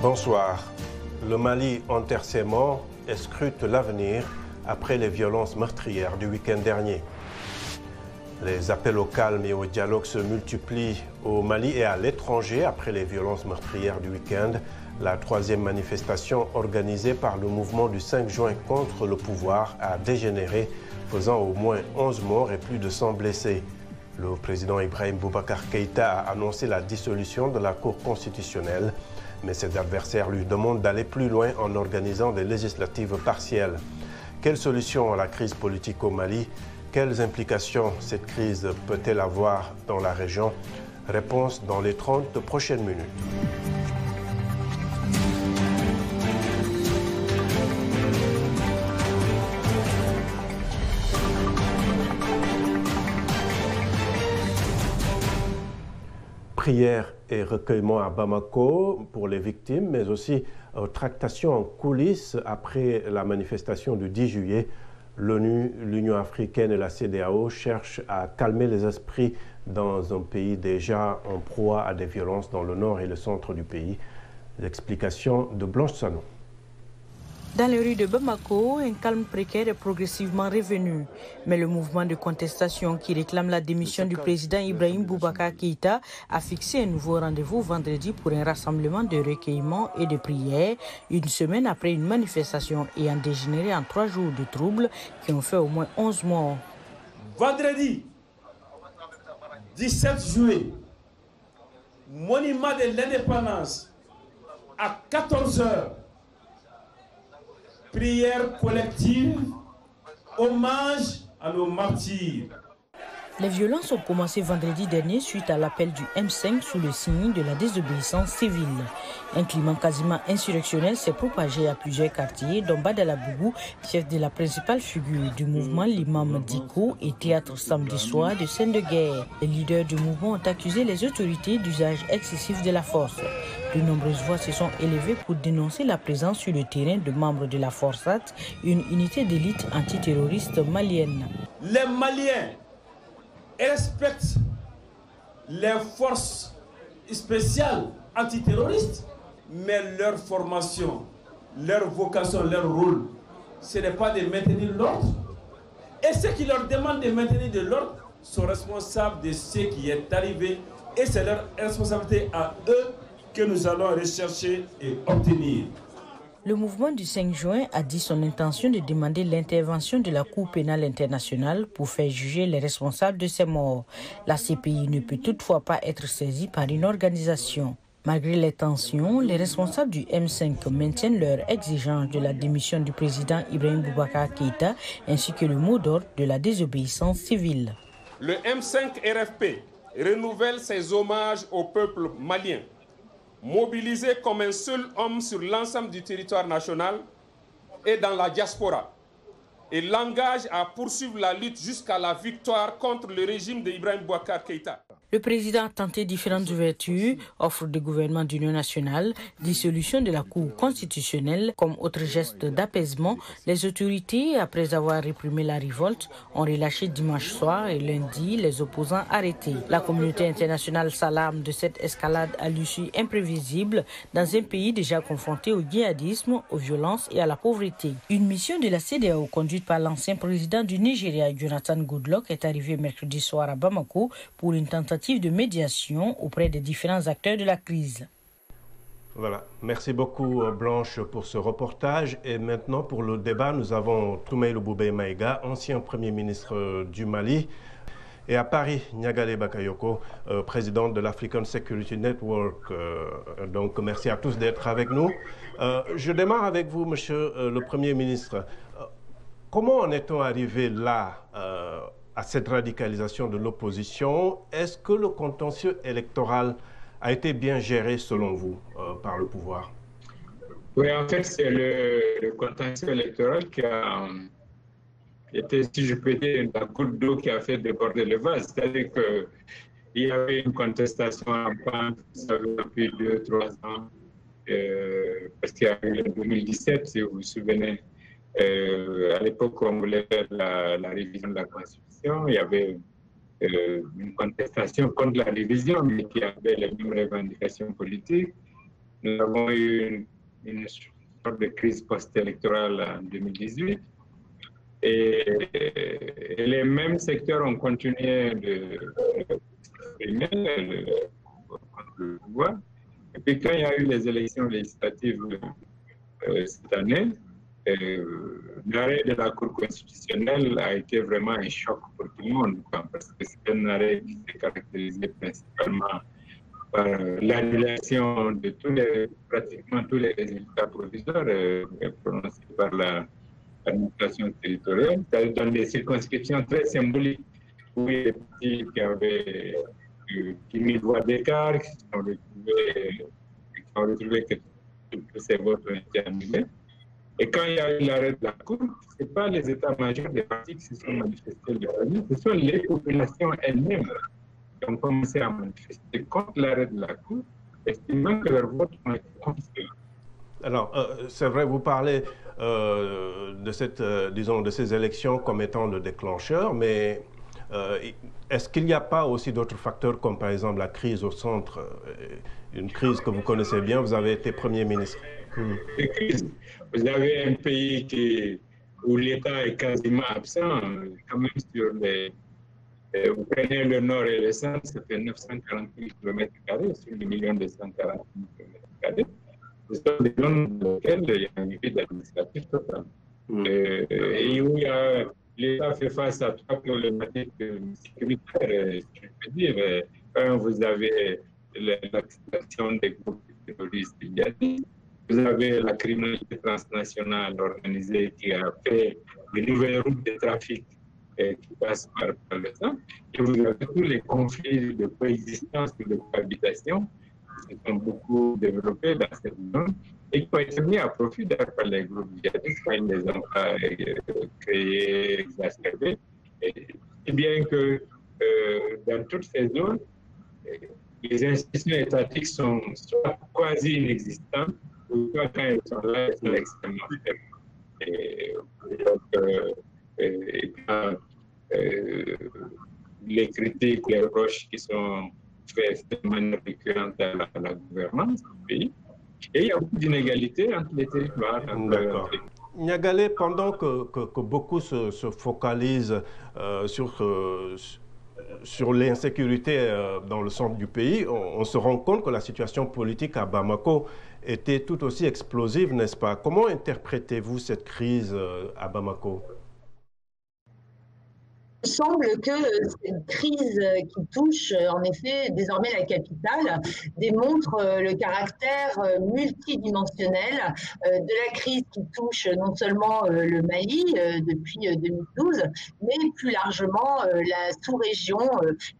Bonsoir. Le Mali enterre ses morts et scrute l'avenir après les violences meurtrières du week-end dernier. Les appels au calme et au dialogue se multiplient au Mali et à l'étranger après les violences meurtrières du week-end. La troisième manifestation organisée par le mouvement du 5 juin contre le pouvoir a dégénéré, faisant au moins 11 morts et plus de 100 blessés. Le président Ibrahim Boubacar Keïta a annoncé la dissolution de la Cour constitutionnelle, mais ses adversaires lui demandent d'aller plus loin en organisant des législatives partielles. Quelle solution à la crise politique au Mali? Quelles implications cette crise peut-elle avoir dans la région? Réponse dans les 30 prochaines minutes. Prières et recueillement à Bamako pour les victimes, mais aussi tractations en coulisses après la manifestation du 10 juillet. L'ONU, l'Union africaine et la CEDEAO cherchent à calmer les esprits dans un pays déjà en proie à des violences dans le nord et le centre du pays. L'explication de Blanche Sanon. Dans les rues de Bamako, un calme précaire est progressivement revenu. Mais le mouvement de contestation qui réclame la démission du président Ibrahim Boubacar Keïta a fixé un nouveau rendez-vous vendredi pour un rassemblement de recueillement et de prières, une semaine après une manifestation ayant dégénéré en 3 jours de troubles qui ont fait au moins 11 morts. Vendredi 17 juillet, monument de l'indépendance, à 14 h. Prière collective, hommage à nos martyrs. Les violences ont commencé vendredi dernier suite à l'appel du M5 sous le signe de la désobéissance civile. Un climat quasiment insurrectionnel s'est propagé à plusieurs quartiers, dont Badalabougou, chef de la principale figure du mouvement, l'imam Diko, et théâtre samedi soir de scènes de guerre. Les leaders du mouvement ont accusé les autorités d'usage excessif de la force. De nombreuses voix se sont élevées pour dénoncer la présence sur le terrain de membres de la Forsat, une unité d'élite antiterroriste malienne. Les Maliens respectent les forces spéciales antiterroristes, mais leur formation, leur vocation, leur rôle, ce n'est pas de maintenir l'ordre. Et ceux qui leur demandent de maintenir de l'ordre sont responsables de ce qui est arrivé, et c'est leur responsabilité à eux que nous allons rechercher et obtenir. Le mouvement du 5 juin a dit son intention de demander l'intervention de la Cour pénale internationale pour faire juger les responsables de ces morts. La CPI ne peut toutefois pas être saisie par une organisation. Malgré les tensions, les responsables du M5 maintiennent leur exigence de la démission du président Ibrahim Boubacar Keïta ainsi que le mot d'ordre de la désobéissance civile. Le M5 RFP renouvelle ses hommages au peuple malien, mobilisé comme un seul homme sur l'ensemble du territoire national et dans la diaspora, et l'engage à poursuivre la lutte jusqu'à la victoire contre le régime d'Ibrahim Boubacar Keïta. Le président a tenté différentes ouvertures, offre de gouvernement d'union nationale, dissolution de la Cour constitutionnelle. Comme autre geste d'apaisement, les autorités, après avoir réprimé la révolte, ont relâché dimanche soir et lundi les opposants arrêtés. La communauté internationale s'alarme de cette escalade à l'issue imprévisible dans un pays déjà confronté au djihadisme, aux violences et à la pauvreté. Une mission de la CEDEAO conduite par l'ancien président du Nigeria, Jonathan Goodluck, est arrivée mercredi soir à Bamako pour une tentative de médiation auprès des différents acteurs de la crise. Voilà, merci beaucoup Blanche pour ce reportage. Et maintenant pour le débat, nous avons Toumaïlou Boubé Maïga, ancien Premier ministre du Mali, et à Paris, Niagale Bakayoko, président de l'African Security Network. Donc merci à tous d'être avec nous. Je démarre avec vous, monsieur le Premier ministre. Comment en est-on arrivé là à cette radicalisation de l'opposition? Est-ce que le contentieux électoral a été bien géré, selon vous, par le pouvoir? Oui, en fait, c'est le contentieux électoral qui a été, si je peux dire, la goutte d'eau qui a fait déborder le vase. C'est-à-dire qu'il y avait une contestation en pente depuis 2-3 ans, parce qu'il y a eu en 2017, si vous vous souvenez. À l'époque, on voulait faire la révision de la Constitution. Il y avait une contestation contre la révision, mais qui avait les mêmes revendications politiques. Nous avons eu une sorte de crise post-électorale en 2018. Et les mêmes secteurs ont continué de s'exprimer contre le pouvoir. Et puis quand il y a eu les élections législatives cette année, l'arrêt de la Cour constitutionnelle a été vraiment un choc pour tout le monde, parce que c'est un arrêt qui s'est caractérisé principalement par l'annulation de pratiquement tous les résultats provisoires prononcés par l'administration territoriale, dans des circonscriptions très symboliques, où il y a des partis qui avaient 10 000 voix d'écart, qui ont retrouvé que tous ces votes ont été annulés. Et quand il y a eu l'arrêt de la Cour, ce n'est pas les états-majors des partis qui se sont manifestés le premier, ce sont les populations elles-mêmes qui ont commencé à manifester contre l'arrêt de la Cour, estimant que leurs votes ont été confisqués. Alors, c'est vrai, vous parlez de ces élections comme étant le déclencheur, mais est-ce qu'il n'y a pas aussi d'autres facteurs comme par exemple la crise au centre, une crise que vous connaissez bien, vous avez été Premier ministre. Vous avez un pays où l'État est quasiment absent, quand même sur les... Vous prenez le nord et le centre, ça fait 940 000 km² sur 1 240 000 km². Ce sont des zones dans lesquelles il y a un vide administratif total. Et où l'État fait face à trois problématiques sécuritaires, si je peux dire. Un, vous avez l'action des groupes terroristes djihadistes. Vous avez la criminalité transnationale organisée qui a fait de nouvelles routes de trafic qui passent par le temps. Et vous avez tous les conflits de coexistence et de cohabitation qui se sont beaucoup développés dans cette zone et qui ont été mis à profit par les groupes djihadistes quand ils les ont créés, exacerbés. Et bien que dans toutes ces zones, les institutions étatiques sont soit quasi inexistantes, ou soit quand elles sont là, elles sont extrêmement faibles. Les critiques, les reproches qui sont faites de manière récurrente à la gouvernance du pays. Et il y a beaucoup d'inégalités entre les territoires. Niagalé, pendant que beaucoup se focalisent sur l'insécurité dans le centre du pays, on se rend compte que la situation politique à Bamako était tout aussi explosive, n'est-ce pas? Comment interprétez-vous cette crise à Bamako? Il semble que cette crise qui touche en effet désormais la capitale démontre le caractère multidimensionnel de la crise qui touche non seulement le Mali depuis 2012, mais plus largement la sous-région,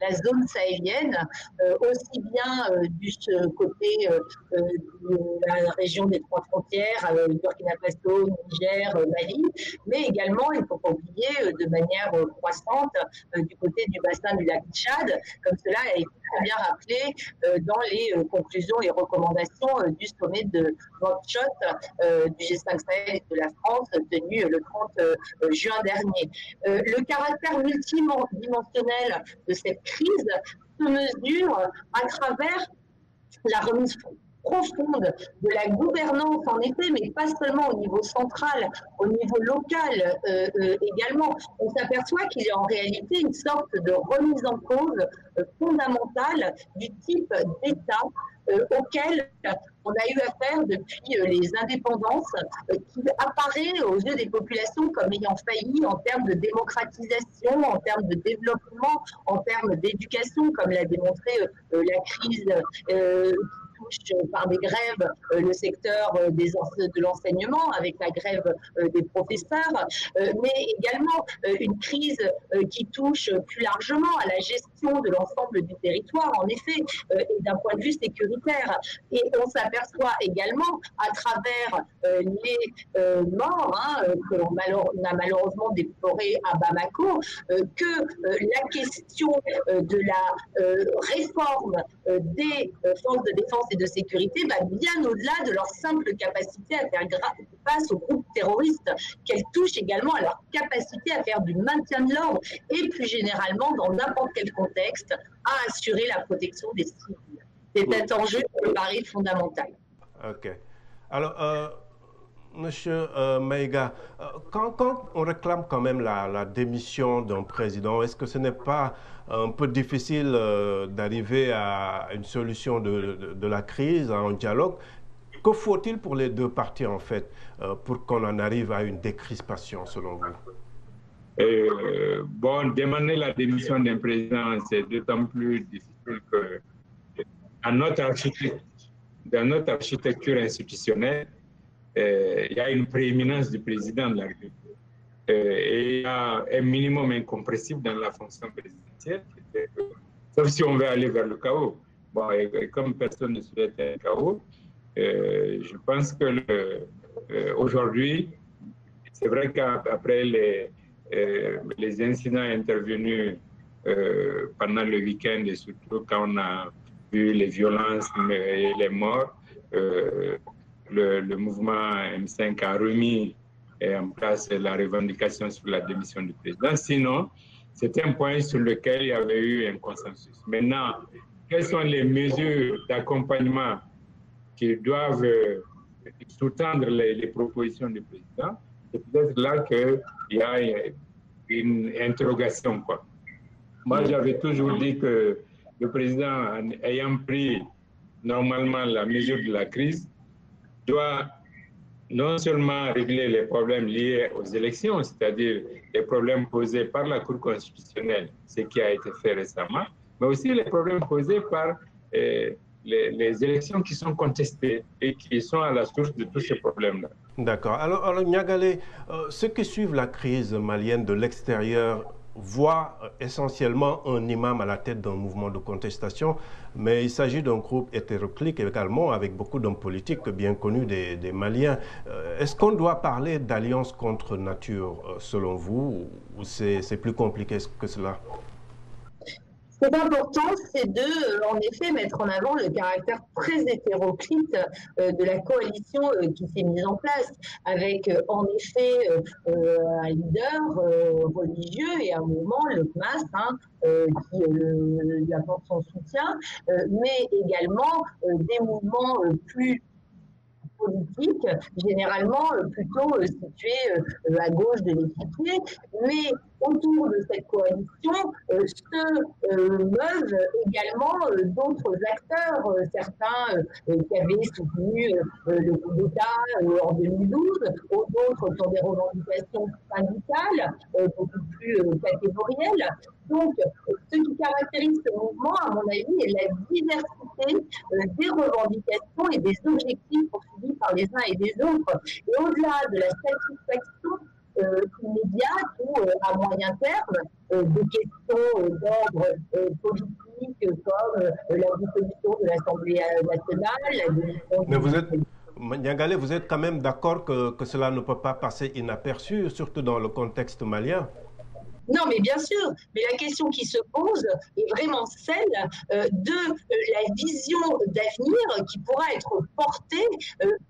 la zone sahélienne, aussi bien du côté de la région des trois frontières, Burkina Faso, Niger, Mali, mais également, il ne faut pas oublier, de manière croissante, du côté du bassin du lac Tchad, comme cela a été très bien rappelé dans les conclusions et recommandations du sommet de Nouakchott du G5 Sahel de la France, tenu le 30 juin dernier. Le caractère multidimensionnel de cette crise se mesure à travers la remise profonde de la gouvernance, en effet, mais pas seulement au niveau central, au niveau local également. On s'aperçoit qu'il y a en réalité une sorte de remise en cause fondamentale du type d'État auquel on a eu affaire depuis les indépendances, qui apparaît aux yeux des populations comme ayant failli en termes de démocratisation, en termes de développement, en termes d'éducation, comme l'a démontré la crise par des grèves le secteur de l'enseignement, avec la grève des professeurs, mais également une crise qui touche plus largement à la gestion de l'ensemble du territoire, en effet, et d'un point de vue sécuritaire. Et on s'aperçoit également, à travers les morts que l'on a malheureusement déplorées à Bamako, que la question de la réforme des forces de défense et de sécurité va bien au-delà de leur simple capacité à faire face aux groupes terroristes, qu'elles touchent également à leur capacité à faire du maintien de l'ordre et plus généralement dans n'importe quel contexte à assurer la protection des civils. C'est un enjeu qui me paraît fondamental. OK. Alors, Monsieur Maïga, quand on réclame quand même la démission d'un président, est-ce que ce n'est pas un peu difficile d'arriver à une solution de la crise, à un dialogue? Que faut-il pour les deux parties, en fait, pour qu'on en arrive à une décrispation, selon vous? Bon, demander la démission d'un président, c'est d'autant plus difficile que dans notre architecture institutionnelle, il y a une prééminence du président de la République. Et il y a un minimum incompressible dans la fonction présidentielle, sauf si on veut aller vers le chaos. Bon, et comme personne ne souhaite un chaos, je pense que aujourd'hui, c'est vrai qu'après les incidents intervenus pendant le week-end et surtout quand on a vu les violences et les morts, le mouvement M5 a remis en place la revendication sur la démission du président. Sinon, c'est un point sur lequel il y avait eu un consensus. Maintenant, quelles sont les mesures d'accompagnement qui doivent sous-tendre les propositions du président? C'est peut-être là qu'il y a une interrogation, quoi. Moi, j'avais toujours dit que le président, ayant pris normalement la mesure de la crise, doit non seulement régler les problèmes liés aux élections, c'est-à-dire les problèmes posés par la Cour constitutionnelle, ce qui a été fait récemment, mais aussi les problèmes posés par les élections qui sont contestées et qui sont à la source de tous ces problèmes-là. D'accord. Alors Niagalé, ceux qui suivent la crise malienne de l'extérieur voient essentiellement un imam à la tête d'un mouvement de contestation, mais il s'agit d'un groupe hétéroclite également avec beaucoup d'hommes politiques bien connus des Maliens. Est-ce qu'on doit parler d'alliance contre nature selon vous, ou c'est plus compliqué que cela? Ce qui est important, c'est de, en effet, mettre en avant le caractère très hétéroclite de la coalition qui s'est mise en place, avec en effet un leader religieux et un mouvement, le CMAS, qui lui apporte son soutien, mais également des mouvements plus politiques, généralement plutôt situés à gauche de l'échiquier, mais autour de cette coalition se meuvent également d'autres acteurs, certains qui avaient soutenu le coup d'État en 2012, d'autres qui ont des revendications syndicales beaucoup plus catégorielles. Donc, ce qui caractérise ce mouvement, à mon avis, est la diversité des revendications et des objectifs poursuivis par les uns et les autres. Et au-delà de la satisfaction immédiate ou à moyen terme de questions d'ordre politique comme la dissolution de l'Assemblée nationale, Mais vous êtes, Niagalé, vous êtes quand même d'accord que cela ne peut pas passer inaperçu, surtout dans le contexte malien? Non, mais bien sûr, mais la question qui se pose est vraiment celle de la vision d'avenir qui pourra être portée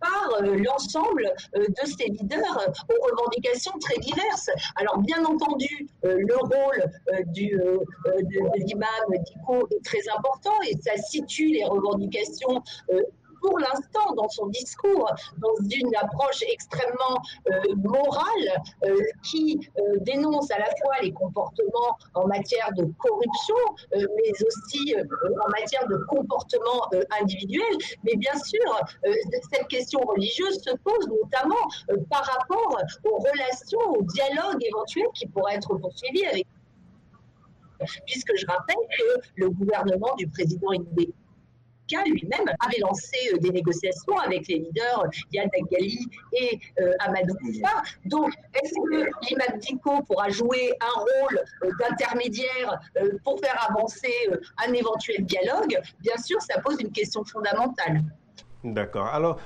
par l'ensemble de ces leaders aux revendications très diverses. Alors, bien entendu, le rôle de l'imam Dicko est très important et ça situe les revendications pour l'instant dans son discours, dans une approche extrêmement morale qui dénonce à la fois les comportements en matière de corruption, mais aussi en matière de comportement individuel. Mais bien sûr, cette question religieuse se pose notamment par rapport aux relations, au dialogue éventuel qui pourrait être poursuivi avec... Puisque je rappelle que le gouvernement du président Ibeka lui-même avait lancé des négociations avec les leaders Yad Gali et Amadou Koufa. Donc, est-ce que l'imam Dicko pourra jouer un rôle d'intermédiaire pour faire avancer un éventuel dialogue? Bien sûr, ça pose une question fondamentale. D'accord. Alors,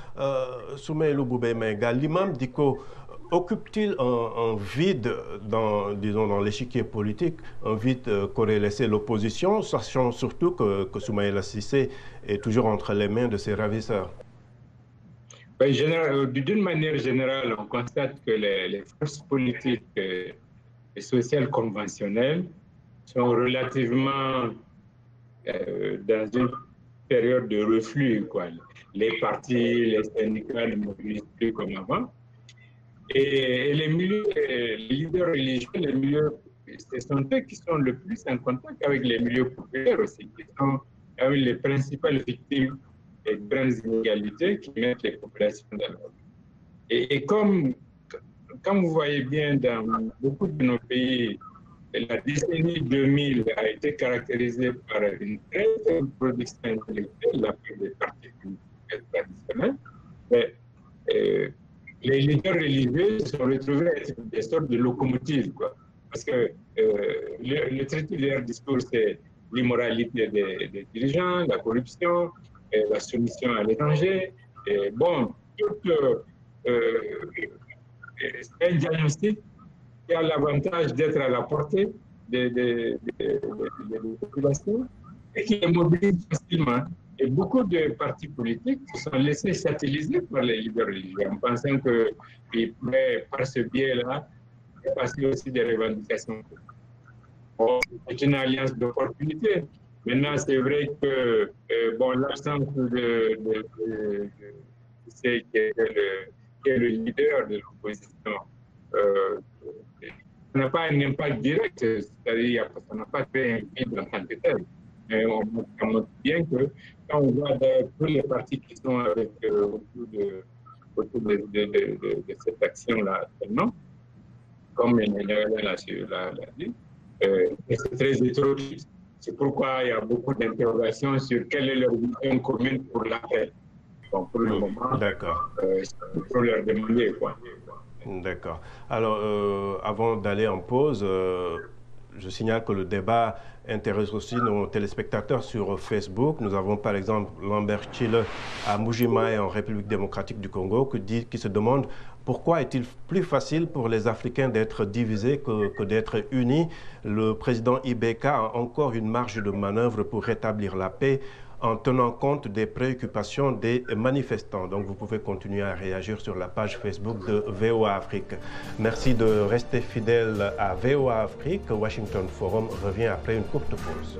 Soumaïlou Boubé Maïga, l'imam Dicko occupe-t-il un vide dans, disons, dans l'échiquier politique, un vide qu'aurait laissé l'opposition, sachant surtout que Soumaïla Cissé est toujours entre les mains de ses ravisseurs? D'une manière générale, on constate que les forces politiques et sociales conventionnelles sont relativement dans une période de reflux, quoi. les partis, les syndicats ne mobilisent plus comme avant. Et les leaders religieux, les milieux, ce sont eux qui sont le plus en contact avec les milieux populaires aussi, qui sont les principales victimes des grandes inégalités qui mettent les populations dans l'ordre. Et comme vous voyez bien dans beaucoup de nos pays, la décennie 2000 a été caractérisée par une très faible production intellectuelle, la part des partis traditionnels. Mais, les leaders religieux se sont retrouvés à être des sortes de locomotives, quoi. Parce que le traité de leur discours, c'est l'immoralité des dirigeants, la corruption, la soumission à l'étranger. Bon, c'est un diagnostic qui a l'avantage d'être à la portée des populations et qui les mobilise facilement. Et beaucoup de partis politiques se sont laissés satelliser par les leaders religieux en pensant qu'ils pourraient, par ce biais-là, passer aussi des revendications. Bon, c'est une alliance d'opportunités. Maintenant, c'est vrai que l'absence de qui est le leader de l'opposition n'a pas un impact direct, c'est-à-dire que ça n'a pas fait un vide en tant que tel. Mais on montre bien que quand on voit tous les partis qui sont avec, autour de cette action-là actuellement, comme l'a dit, c'est très hétéroclite. C'est pourquoi il y a beaucoup d'interrogations sur quelle est leur vision commune pour la paix. Bon, pour le moment, il faut leur demander quoi. D'accord. Alors, avant d'aller en pause, je signale que le débat intéresse aussi nos téléspectateurs sur Facebook. Nous avons par exemple Lambert Chile à Mbuji-Mayi en République démocratique du Congo qui se demande pourquoi est-il plus facile pour les Africains d'être divisés que d'être unis. Le président Ibeka a encore une marge de manœuvre pour rétablir la paix en tenant compte des préoccupations des manifestants. Donc vous pouvez continuer à réagir sur la page Facebook de VOA Afrique. Merci de rester fidèle à VOA Afrique. Washington Forum revient après une courte pause.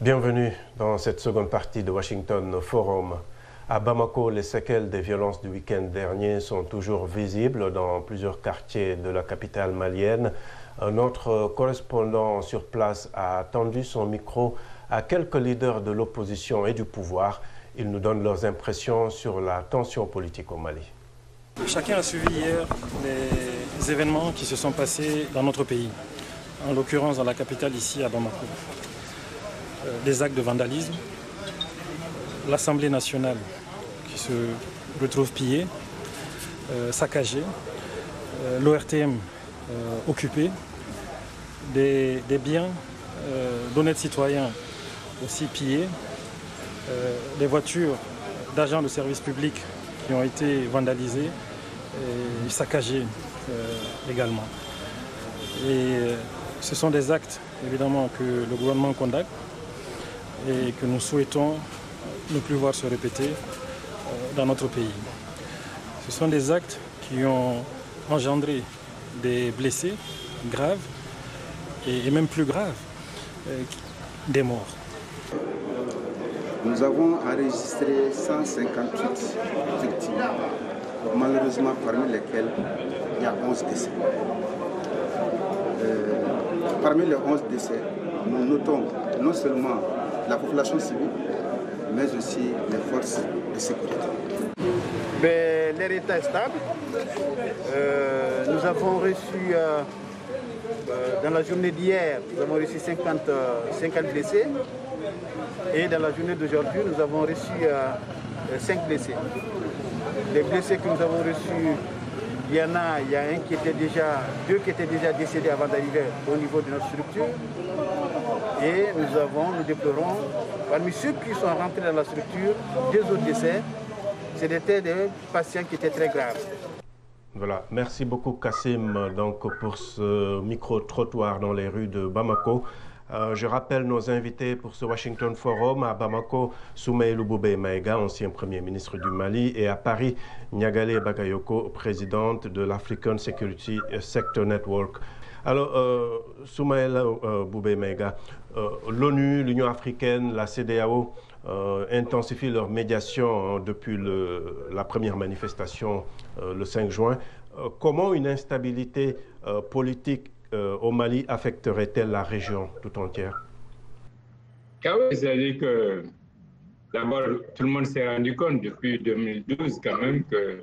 Bienvenue dans cette seconde partie de Washington Forum. À Bamako, les séquelles des violences du week-end dernier sont toujours visibles dans plusieurs quartiers de la capitale malienne. Notre correspondant sur place a tendu son micro à quelques leaders de l'opposition et du pouvoir. Ils nous donnent leurs impressions sur la tension politique au Mali. Chacun a suivi hier les événements qui se sont passés dans notre pays, en l'occurrence dans la capitale ici à Bamako. Des actes de vandalisme, l'Assemblée nationale qui se retrouve pillée, saccagée, l'ORTM occupé, des biens d'honnêtes citoyens aussi pillés, des voitures d'agents de service public qui ont été vandalisées et saccagées également. Et ce sont des actes évidemment que le gouvernement condamne et que nous souhaitons ne plus voir se répéter dans notre pays. Ce sont des actes qui ont engendré des blessés graves et même plus graves, des morts. Nous avons enregistré 158 victimes, malheureusement parmi lesquelles il y a 11 décès. Parmi les 11 décès, nous notons non seulement la population civile, mais aussi les forces de sécurité. L'air est stable. Nous avons reçu, dans la journée d'hier, nous avons reçu 50 blessés. Et dans la journée d'aujourd'hui, nous avons reçu 5 blessés. Les blessés que nous avons reçus, il y a deux qui étaient déjà décédés avant d'arriver au niveau de notre structure. Et nous déplorons, parmi ceux qui sont rentrés dans la structure, 2 autres décès. C'était des patients qui étaient très graves. Voilà, merci beaucoup Kassim donc, pour ce micro-trottoir dans les rues de Bamako. Je rappelle nos invités pour ce Washington Forum. À Bamako, Soumaïlou Boubé Maïga, ancien Premier ministre du Mali, et à Paris, Niagale Bagayoko, présidente de l'African Security Sector Network. Alors, Soumaïlou Boubé Maïga, l'ONU, l'Union africaine, la CEDEAO intensifient leur médiation depuis la première manifestation le 5 juin. Comment une instabilité politique au Mali affecterait-elle la région tout entière? C'est-à-dire que d'abord, tout le monde s'est rendu compte depuis 2012 quand même que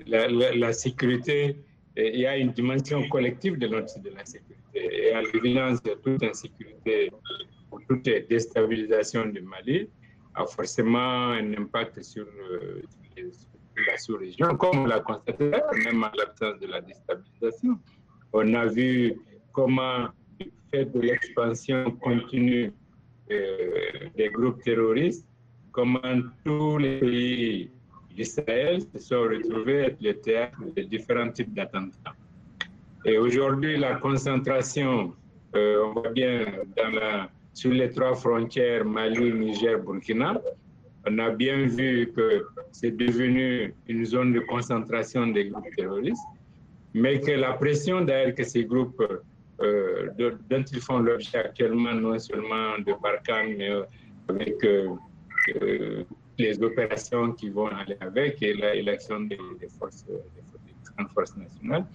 la sécurité, il y a une dimension collective de la sécurité. Et à l'évidence de toute insécurité ou toute déstabilisation du Mali a forcément un impact sur la sous-région, comme on l'a constaté, même à l'absence de la déstabilisation. On a vu comment, du fait de l'expansion continue des groupes terroristes, comment tous les pays du Sahel se sont retrouvés être le théâtre de différents types d'attentats. Et aujourd'hui, la concentration, on voit bien sur les 3 frontières, Mali, Niger, Burkina, on a bien vu que c'est devenu une zone de concentration des groupes terroristes, mais que la pression d'ailleurs que ces groupes dont ils font l'objet actuellement, non seulement de Barkhane, mais avec les opérations qui vont aller avec et l'action des grandes forces nationales,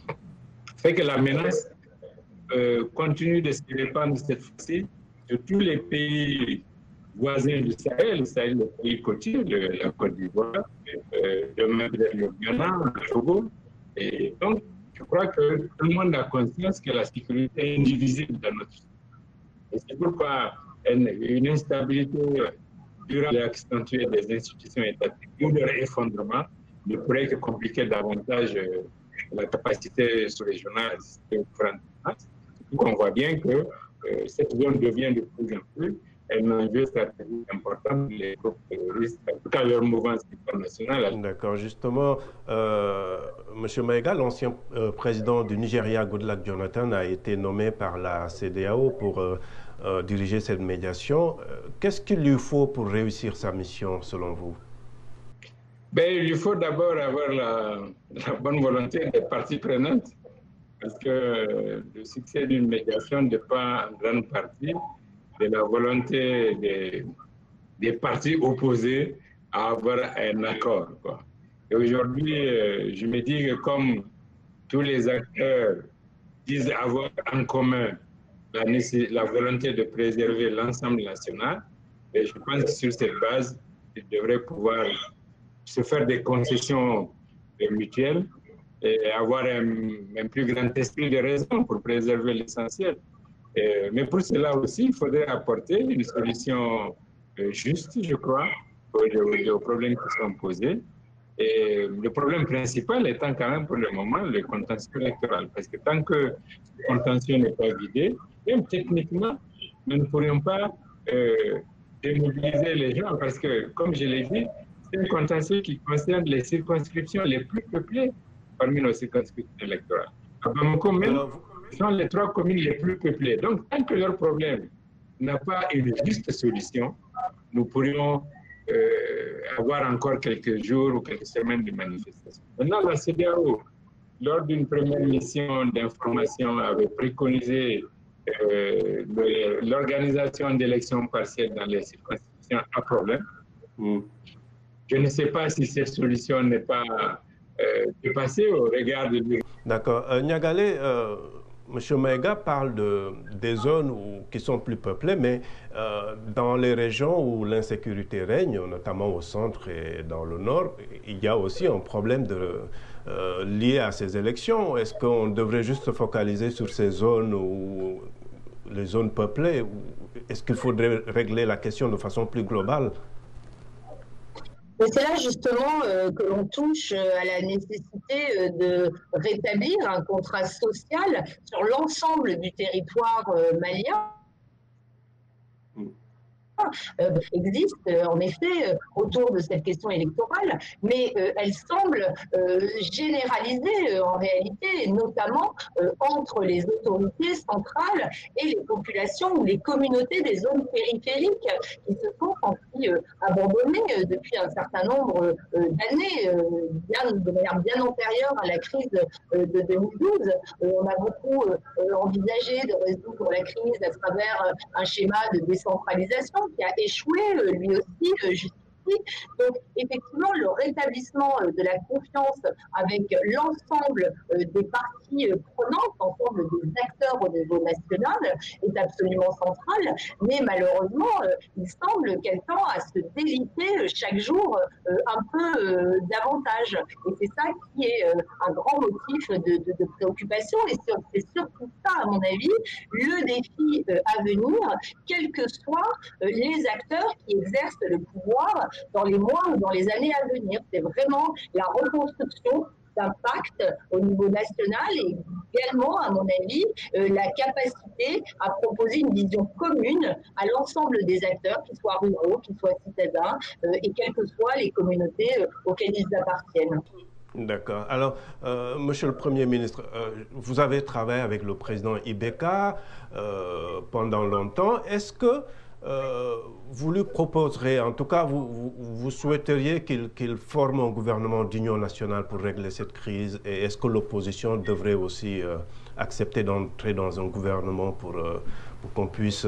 fait que la menace continue de se répandre cette fois-ci sur tous les pays voisins du Sahel, les pays côtiers, la Côte d'Ivoire, même le Ghana, le Togo. Et donc, je crois que tout le monde a conscience que la sécurité est indivisible dans notre société. Et c'est pourquoi une instabilité durable et accentuée des institutions étatiques ou leur effondrement ne pourrait que compliquer davantage la capacité sous-régionale à résister aux différentes menaces. Donc, on voit bien que cette zone devient de plus en plus un enjeu stratégique important pour les groupes terroristes, en tout cas leur mouvance internationale. D'accord, justement, M. Maïga, l'ancien président du Nigeria, Goodluck Jonathan, a été nommé par la CEDEAO pour diriger cette médiation. Qu'est-ce qu'il lui faut pour réussir sa mission, selon vous? Il lui faut d'abord avoir la bonne volonté des parties prenantes, parce que le succès d'une médiation dépend en grande partie de la volonté des parties opposées à avoir un accord, quoi. Et aujourd'hui, je me dis que comme tous les acteurs disent avoir en commun la volonté de préserver l'ensemble national, et je pense que sur cette base, ils devraient pouvoir se faire des concessions mutuelles et avoir un plus grand esprit de raison pour préserver l'essentiel. Mais pour cela aussi, il faudrait apporter une solution juste, je crois, aux problèmes qui sont posés. Et le problème principal étant quand même pour le moment le contentieux électoral. Parce que tant que ce contentieux n'est pas vidé, même techniquement, nous ne pourrions pas démobiliser les gens. Parce que, comme je l'ai dit, c'est un contentieux qui concerne les circonscriptions les plus peuplées parmi nos circonscriptions électorales. À Bamako même, sont les 3 communes les plus peuplées. Donc, tant que leur problème n'a pas une juste solution, nous pourrions avoir encore quelques jours ou quelques semaines de manifestation. Maintenant, la CEDEAO, lors d'une première mission d'information, avait préconisé l'organisation d'élections partielles dans les circonscriptions à problème. Je ne sais pas si cette solution n'est pas dépassée au regard de... D'accord. Niagale, M. Maïga parle des zones qui sont plus peuplées, mais dans les régions où l'insécurité règne, notamment au centre et dans le nord, il y a aussi un problème lié à ces élections. Est-ce qu'on devrait juste se focaliser sur ces zones, les zones peuplées, ou est-ce qu'il faudrait régler la question de façon plus globale? C'est là justement que l'on touche à la nécessité de rétablir un contrat social sur l'ensemble du territoire malien. Existe en effet autour de cette question électorale, mais elle semble généralisée en réalité, notamment entre les autorités centrales et les populations ou les communautés des zones périphériques qui se sont senties abandonnées depuis un certain nombre d'années, de manière bien antérieure à la crise de 2012. On a beaucoup envisagé de résoudre la crise à travers un schéma de décentralisation qui a échoué, lui aussi, jusqu'ici. Donc, effectivement, le rétablissement de la confiance avec l'ensemble des parties prenantes, l'ensemble des acteurs au niveau national, est absolument central. Mais malheureusement, il semble qu'elle tend à se déliter chaque jour un peu davantage. Et c'est ça qui est un grand motif de préoccupation. Et c'est surtout ça, à mon avis, le défi à venir, quels que soient les acteurs qui exercent le pouvoir dans les mois ou dans les années à venir. C'est vraiment la reconstruction d'un pacte au niveau national et également, à mon avis, la capacité à proposer une vision commune à l'ensemble des acteurs, qu'ils soient ruraux, qu'ils soient citadins, et quelles que soient les communautés auxquelles ils appartiennent. D'accord. Alors, Monsieur le Premier ministre, vous avez travaillé avec le président Ibeka pendant longtemps. Est-ce que vous lui proposerez, en tout cas, vous souhaiteriez qu'il forme un gouvernement d'union nationale pour régler cette crise? Et est-ce que l'opposition devrait aussi accepter d'entrer dans un gouvernement pour qu'on puisse,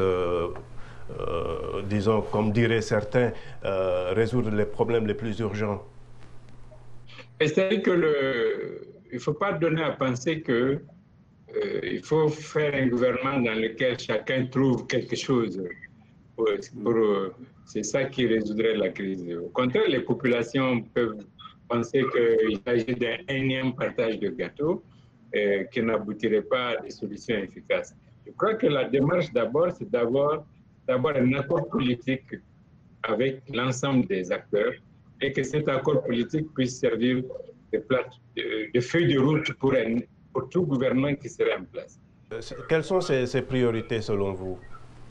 disons, comme diraient certains, résoudre les problèmes les plus urgents? C'est-à-dire qu'il ne faut pas donner à penser que il faut faire un gouvernement dans lequel chacun trouve quelque chose. C'est ça qui résoudrait la crise. Au contraire, les populations peuvent penser qu'il s'agit d'un énième partage de gâteau qui n'aboutirait pas à des solutions efficaces. Je crois que la démarche d'abord, c'est d'avoir un accord politique avec l'ensemble des acteurs et que cet accord politique puisse servir de feuille de route pour tout gouvernement qui serait en place. Quelles sont ces priorités selon vous?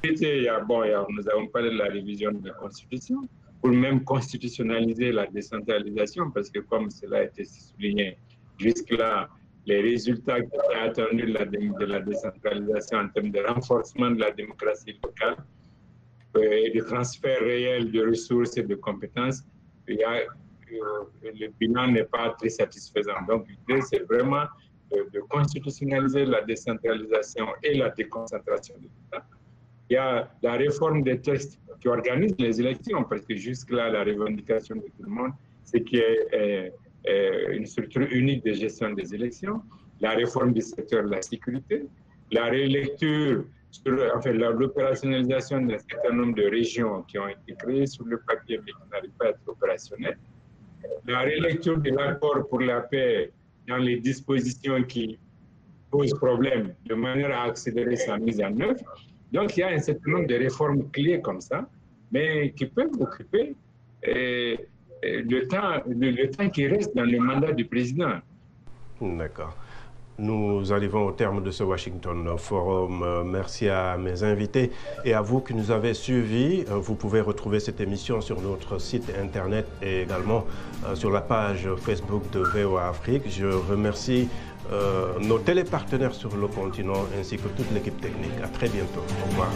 Nous avons parlé de la révision de la Constitution pour même constitutionnaliser la décentralisation parce que comme cela a été souligné jusque-là, les résultats qui étaient attendus de la décentralisation en termes de renforcement de la démocratie locale et de transfert réel de ressources et de compétences, le bilan n'est pas très satisfaisant. Donc l'idée, c'est vraiment de constitutionnaliser la décentralisation et la déconcentration de l'État. Il y a la réforme des textes qui organisent les élections, parce que jusque-là, la revendication de tout le monde, c'est qu'il y ait une structure unique de gestion des élections, la réforme du secteur de la sécurité, la relecture, l'opérationnalisation d'un certain nombre de régions qui ont été créées sur le papier mais qui n'arrivent pas à être opérationnelles, la relecture de l'accord pour la paix dans les dispositions qui posent problème de manière à accélérer sa mise en œuvre. Donc, il y a un certain nombre de réformes clés comme ça, mais qui peuvent occuper le temps qui reste dans le mandat du président. D'accord. Nous arrivons au terme de ce Washington Forum. Merci à mes invités et à vous qui nous avez suivis. Vous pouvez retrouver cette émission sur notre site internet et également sur la page Facebook de VOA Afrique. Je remercie nos télépartenaires sur le continent ainsi que toute l'équipe technique. À très bientôt. Au revoir.